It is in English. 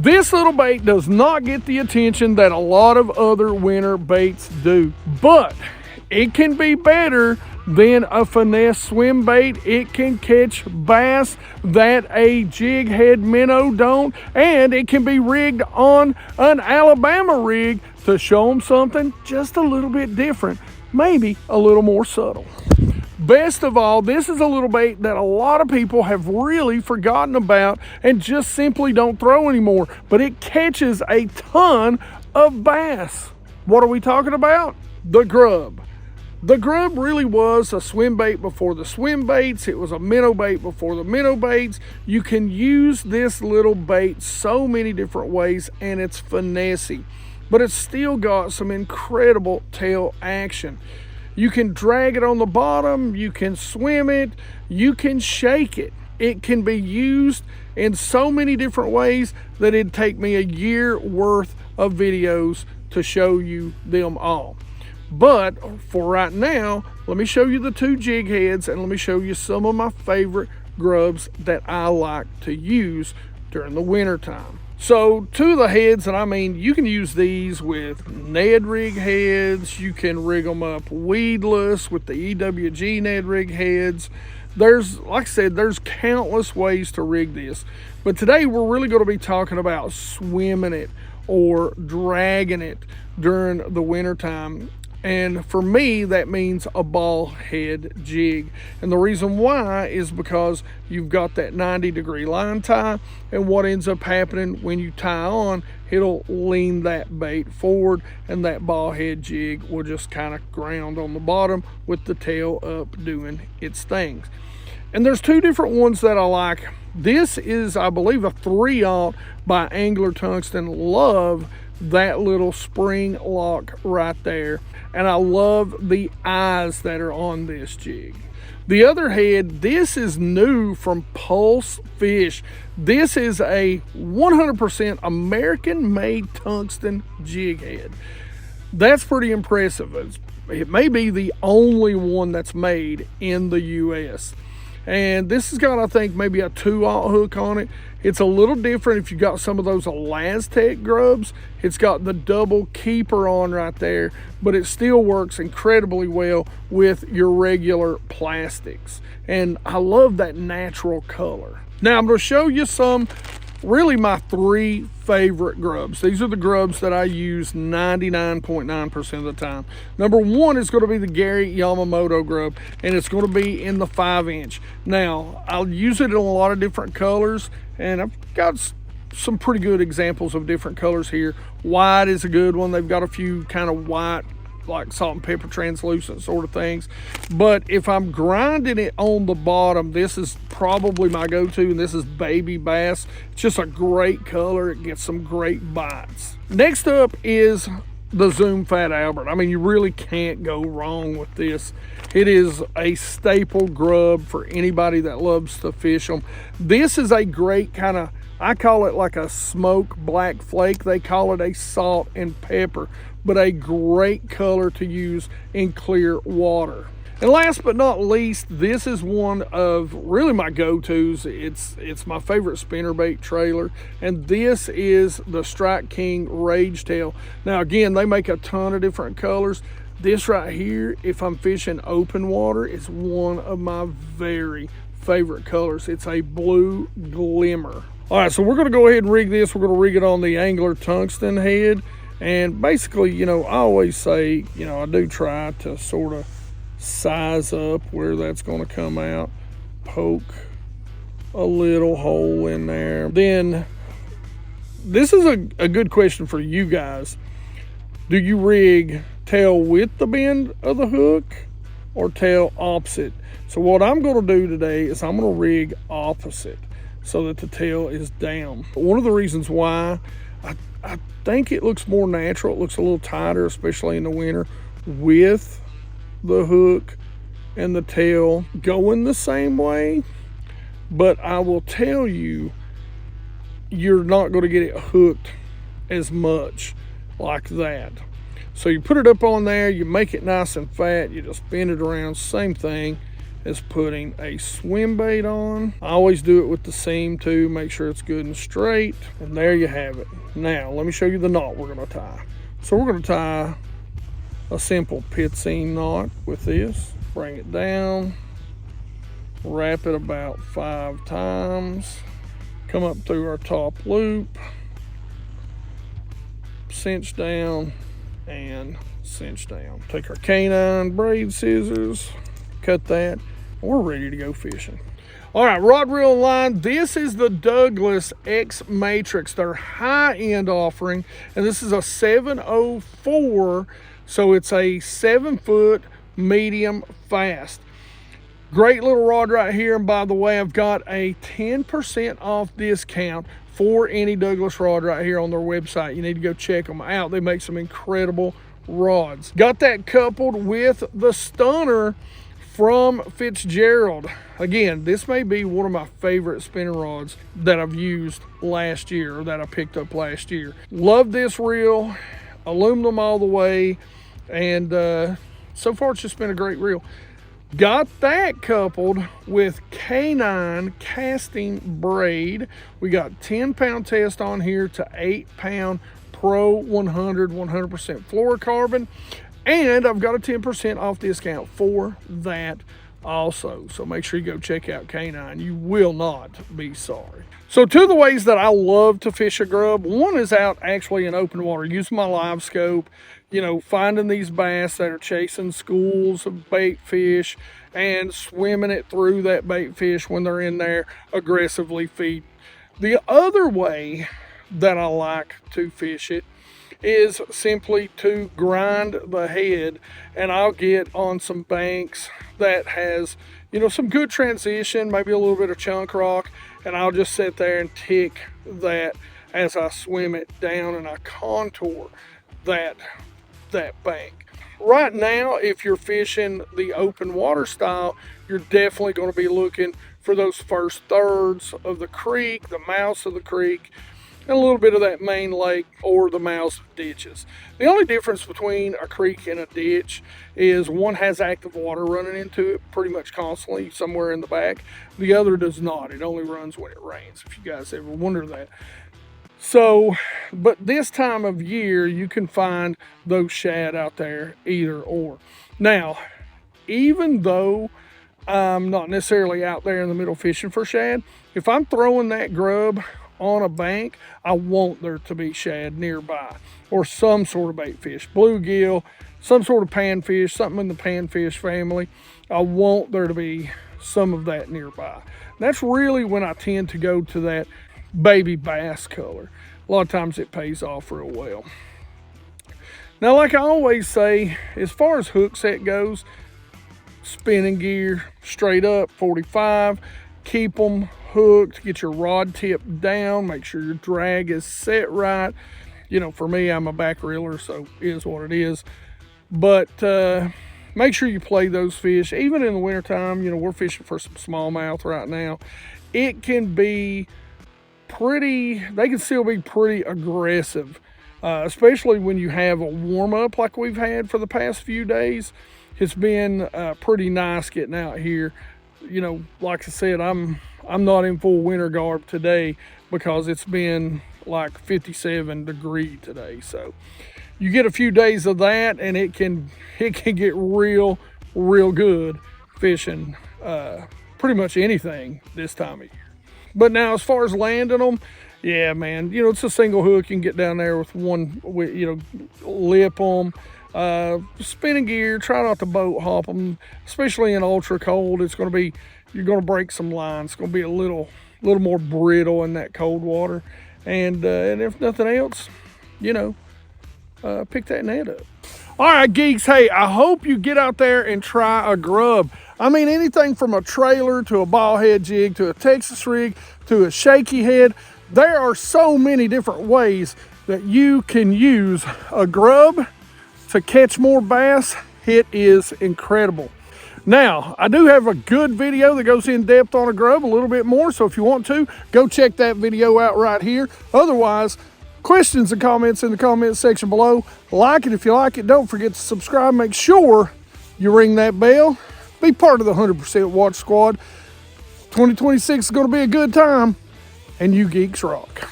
This little bait does not get the attention that a lot of other winter baits do, but it can be better than a finesse swim bait. It can catch bass that a jig head minnow don't, and it can be rigged on an Alabama rig to show them something just a little bit different, maybe a little more subtle. Best of all, this is a little bait that a lot of people have really forgotten about and just simply don't throw anymore, but it catches a ton of bass. What are we talking about? The grub. The grub really was a swim bait before the swim baits. It was a minnow bait before the minnow baits. You can use this little bait so many different ways, and it's finessey, but it's still got some incredible tail action. You can drag it on the bottom, you can swim it, you can shake it. It can be used in so many different ways that it'd take me a year worth of videos to show you them all. But for right now, let me show you the two jig heads, and let me show you some of my favorite grubs that I like to use during the winter time. So two of the heads, and I mean, you can use these with Ned rig heads. You can rig them up weedless with the EWG Ned rig heads. There's, like I said, there's countless ways to rig this. But today we're really going to be talking about swimming it or dragging it during the winter time. And for me, that means a ball head jig. And the reason why is because you've got that 90-degree line tie, and what ends up happening when you tie on, it'll lean that bait forward, and that ball head jig will just kind of ground on the bottom with the tail up doing its things. And there's two different ones that I like. This is, I believe, a 3/0 by Angler Tungsten. Love that little spring lock right there, and I love the eyes that are on this jig. The other head, this is new from Pulse Fish. This is a 100% American made tungsten jig head. That's pretty impressive. It may be the only one that's made in the US. And this has got, I think, maybe a 2/0 hook on it. It's a little different if you got some of those Elastec grubs. It's got the double keeper on right there, but it still works incredibly well with your regular plastics. And I love that natural color. Now I'm going to show you really my three favorite grubs. These are the grubs that I use 99.9% of the time. Number one is going to be the Gary Yamamoto grub, and it's going to be in the 5-inch. Now, I'll use it in a lot of different colors, and I've got some pretty good examples of different colors here. White is a good one. They've got a few kind of white, like salt and pepper translucent sort of things. But if I'm grinding it on the bottom, this is probably my go-to, and this is baby bass. It's just a great color. It gets some great bites. Next up is the Zoom Fat Albert. I mean, you really can't go wrong with this. It is a staple grub for anybody that loves to fish them. This is a great kind of, I call it like a smoke black flake. They call it a salt and pepper, but a great color to use in clear water. And last but not least, this is one of really my go-tos. It's my favorite spinnerbait trailer, and this is the Strike King Rage Tail. Now again, they make a ton of different colors. This right here, if I'm fishing open water, is one of my very favorite colors. It's a blue glimmer. All right, so we're gonna go ahead and rig this. We're gonna rig it on the Angler Tungsten head. And basically, you know, I always say, you know, I do try to sort of size up where that's going to come out, poke a little hole in there. Then this is a good question for you guys. Do you rig tail with the bend of the hook or tail opposite? So what I'm going to do today is I'm going to rig opposite so that the tail is down. One of the reasons why I think it looks more natural, it looks a little tighter, especially in the winter, with the hook and the tail going the same way. But I will tell you, you're not going to get it hooked as much like that. So you put it up on there, you make it nice and fat, you just bend it around, same thing, is putting a swim bait on. I always do it with the seam too, make sure it's good and straight. And there you have it. Now, let me show you the knot we're gonna tie. So we're gonna tie a simple pit seam knot with this. Bring it down, wrap it about 5 times, come up through our top loop, cinch down and cinch down. Take our canine braid scissors, cut that, and we're ready to go fishing. All right, rod, reel, and line. This is the Douglas X Matrix, their high-end offering, and this is a 704, so it's a 7-foot medium fast. Great little rod right here, and by the way, I've got a 10% off discount for any Douglas rod right here on their website. You need to go check them out. They make some incredible rods. Got that coupled with the Stunner from Fitzgerald. Again, this may be one of my favorite spinning rods that I've used last year, or that I picked up last year. Love this reel, aluminum all the way, and so far it's just been a great reel. Got that coupled with Canine casting braid. We got 10-pound test on here to 8-pound Pro 100% fluorocarbon, and I've got a 10% off discount for that also. So make sure you go check out Canine. You will not be sorry. So two of the ways that I love to fish a grub, one is out actually in open water, using my live scope, you know, finding these bass that are chasing schools of bait fish and swimming it through that bait fish when they're in there aggressively feeding. The other way that I like to fish it is simply to grind the head, and I'll get on some banks that has, you know, some good transition, maybe a little bit of chunk rock, and I'll just sit there and tick that as I swim it down, and I contour that bank. Right now, if you're fishing the open water style, you're definitely going to be looking for those first thirds of the creek, the mouths of the creek, and a little bit of that main lake or the mouths of ditches. The only difference between a creek and a ditch is one has active water running into it pretty much constantly somewhere in the back. The other does not. It only runs when it rains, if you guys ever wonder that. So, but this time of year, you can find those shad out there either or. Now, even though I'm not necessarily out there in the middle fishing for shad, if I'm throwing that grub on a bank, I want there to be shad nearby, or some sort of bait fish, bluegill, some sort of panfish, something in the panfish family. I want there to be some of that nearby. That's really when I tend to go to that baby bass color. A lot of times it pays off real well. Now, like I always say, as far as hook set goes, spinning gear straight up 45, keep them hooked, get your rod tip down, make sure your drag is set right. You know, for me, I'm a back reeler, so it is what it is. But make sure you play those fish. Even in the wintertime, you know, we're fishing for some smallmouth right now. It can be they can still be pretty aggressive, especially when you have a warm-up like we've had for the past few days. It's been pretty nice getting out here. You know, like I said, I'm not in full winter garb today because it's been like 57 degrees today. So you get a few days of that, and it can get real good fishing pretty much anything this time of year. But now, as far as landing them, yeah, man, you know, it's a single hook. You can get down there with one, you know, lip them. Spinning gear, try not to boat hop them, especially in ultra cold. It's going to be, you're going to break some lines. It's going to be a little more brittle in that cold water. And if nothing else, you know, pick that net up. All right, geeks, hey, I hope you get out there and try a grub. I mean, anything from a trailer to a ball head jig to a Texas rig to a shaky head. There are so many different ways that you can use a grub to catch more bass. It is incredible. Now, I do have a good video that goes in depth on a grub a little bit more, so if you want to, go check that video out right here. Otherwise, questions and comments in the comments section below. Like it if you like it. Don't forget to subscribe. Make sure you ring that bell Be part of the 100% Watch Squad. 2026 is going to be a good time, and you geeks rock.